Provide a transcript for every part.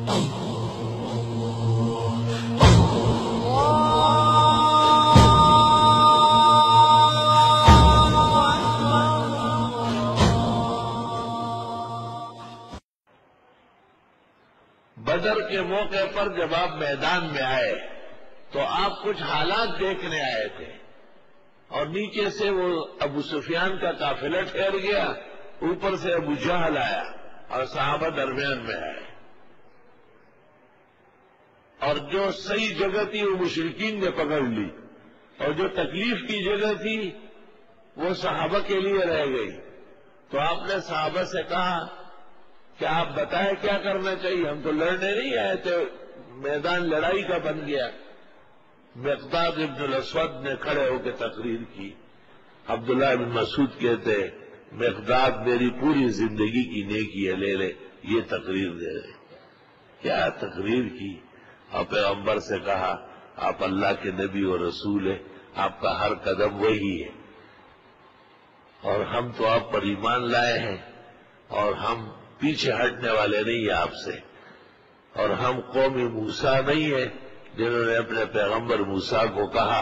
بدر کے موقع پر جب آپ میدان میں آئے تو آپ کچھ حالات دیکھنے آئے تھے، اور نیچے سے وہ ابو سفیان کا قافلہ ٹھہر گیا، اوپر سے ابو جہل آیا اور صحابہ درمیان میں آئے، اور جو صحیح جگہ تھی وہ مشرکین نے پکڑ لی، اور جو تکلیف کی جگہ تھی وہ صحابہ کے لیے رہ گئی۔ تو آپ نے صحابہ سے کہا کہ آپ بتائیں کیا کرنا چاہیے، ہم تو لڑنے نہیں آئے تھے، میدان لڑائی کا بن گیا۔ مقداد ابن الاسود نے کھڑے ہو کے تقریر کی۔ عبداللہ بن مسعود کہتے مقداد میری پوری زندگی کی نیکی ہے، لے لے یہ تقریر دے رہے۔ کیا تقریر کی، اور پیغمبر سے کہا آپ اللہ کے نبی و رسول ہیں، آپ کا ہر قدم وہی ہے، اور ہم تو آپ پر ایمان لائے ہیں، اور ہم پیچھے ہٹنے والے نہیں ہیں آپ سے، اور ہم قوم موسیٰ نہیں ہیں جنہوں نے اپنے پیغمبر موسیٰ کو کہا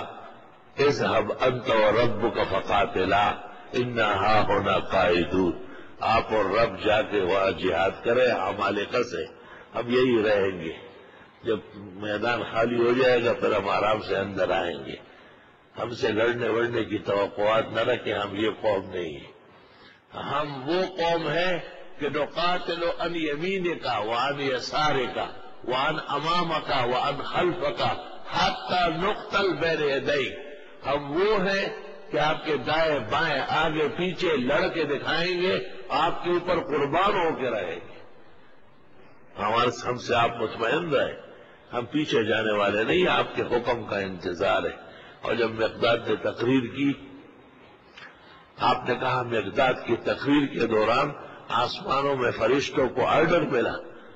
اذهب انت وربك فقاتلا انا هاهنا قاعدون، آپ اور رب جا کے وہاں جہاد کریں عمالقہ سے، ہم یہی رہیں گے، جب میدان خالی ہو جائے گا پھر ہم آرام سے اندر آئیں گے، ہم سے لڑنے وڑنے کی توقعات نہ رکھیں، ہم یہ قوم نہیں ہیں، ہم وہ قوم ہیں کہ نقاتل عن یمینک وعن یسارک وعن امامک وعن خلفک حتی نقتل بین یدیک، ہم وہ ہیں کہ آپ کے دائیں بائیں آگے پیچھے لڑ کے دکھائیں گے، آپ کے اوپر قربان ہو کے رہیں گے، ہم سے آپ مطمئن رہیں، ہم پیچھے جانے والے نہیں، آپ کے حکم کا انتظار ہے۔ اور جب مقداد نے تقریر کی، آپ نے کہا مقداد کی تقریر کے دوران آسمانوں میں فرشتوں کو آرڈر ملا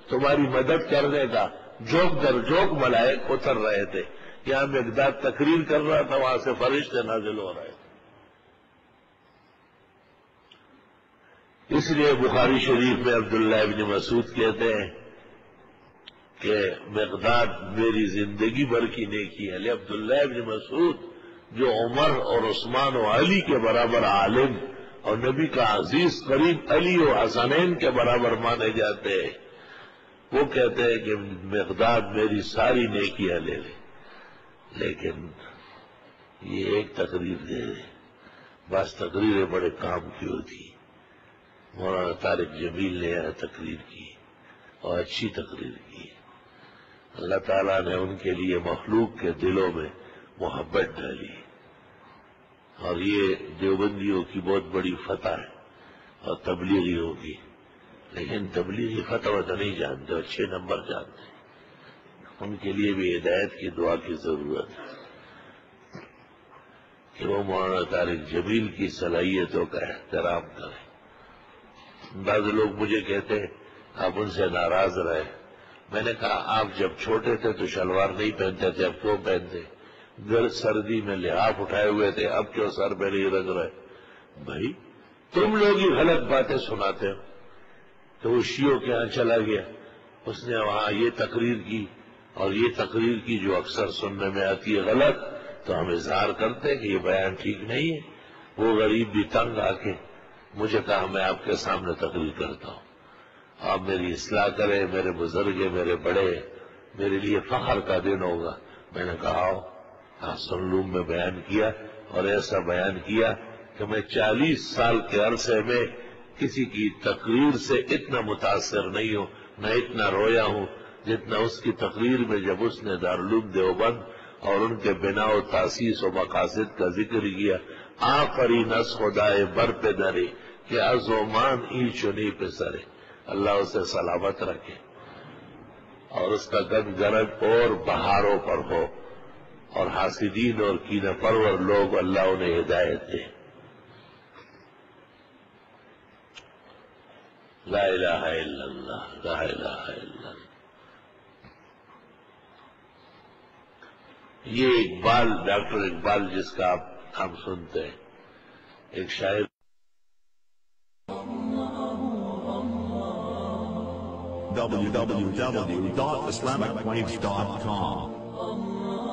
تمہاری مدد کرنے کا، جوک در جوک ملائک اتر رہے تھے، یہاں مقداد تقریر کر رہا تھا، وہاں سے فرشتے نازل ہو رہے تھے۔ اس لیے بخاری شریف میں عبداللہ ابن مسعود کہتے ہیں کہ مقداد میری زندگی بھر کی نیکی ہے۔ عبداللہ ابن مسعود جو عمر اور عثمان و علی کے برابر عالم اور نبی کا عزیز قریب علی و حسنین کے برابر مانے جاتے ہیں، وہ کہتے ہیں کہ مقداد میری ساری نیکیاں لے لے، لیکن یہ ایک تقریر دے دے، بس تقریریں بڑے کام کی ہوتی۔ مولانا طارق جمیل نے یہاں تقریر کی اور اچھی تقریر کی، اللہ تعالیٰ نے ان کے لیے مخلوق کے دلوں میں محبت ڈالی، اور یہ دیوبندیوں کی بہت بڑی فتح ہے، اور تبلیغیوں کی، لیکن تبلیغی فتح تو نہیں جانتے، اچھے نمبر جانتے ہیں، ان کے لیے بھی ہدایت کی دعا کی ضرورت ہے کہ وہ مولانا طارق جمیل کی صلاحیتوں کا احترام کریں۔ بعض لوگ مجھے کہتے ہیں آپ ان سے ناراض رہے، میں نے کہا آپ جب چھوٹے تھے تو شلوار نہیں پہنتے تھے، اب کیوں پہنتے؟ گرد سردی میں لحاف اٹھائے ہوئے تھے، اب کیوں سر پہ نہیں رکھ رہے؟ بھائی تم لوگ ہی غلط باتیں سناتے ہو۔ تو وہ شیعوں کے ہاں چلا گیا، اس نے وہاں یہ تقریر کی، اور یہ تقریر کی جو اکثر سننے میں آتی ہے غلط، تو ہم اظہار کرتے ہیں کہ یہ بیان ٹھیک نہیں ہے۔ وہ غریب بھی تنگ آ کے مجھے کہا میں آپ کے سامنے تقریر کرتا ہوں، آپ میری اصلاح کریں، میرے بزرگ میرے بڑے، میرے لیے فخر کا دن ہوگا۔ میں نے کہا آؤ، حسن روم میں بیان کیا، اور ایسا بیان کیا کہ میں 40 سال کے عرصے میں کسی کی تقریر سے اتنا متاثر نہیں ہوں، نہ اتنا رویا ہوں جتنا اس کی تقریر میں جب اس نے دارالعلوم دیوبند اور ان کے بنا و تاسیس و مقاصد کا ذکر کیا۔ آفرین از خدائے بر پہ درے کہ از و مان ای چنی پہ سرے، اللہ اسے سلامت رکھے اور اس کا گد گرد اور بہاروں پر ہو، اور حاسدین اور کینہ پرور لوگ اللہ انہیں ہدایت دے۔ لا الہ الا اللہ، لا الہ الا اللہ۔ یہ اقبال، ڈاکٹر اقبال جس کا آپ ہم سنتے ہیں، ایک شاعر www.islamicwaves.com.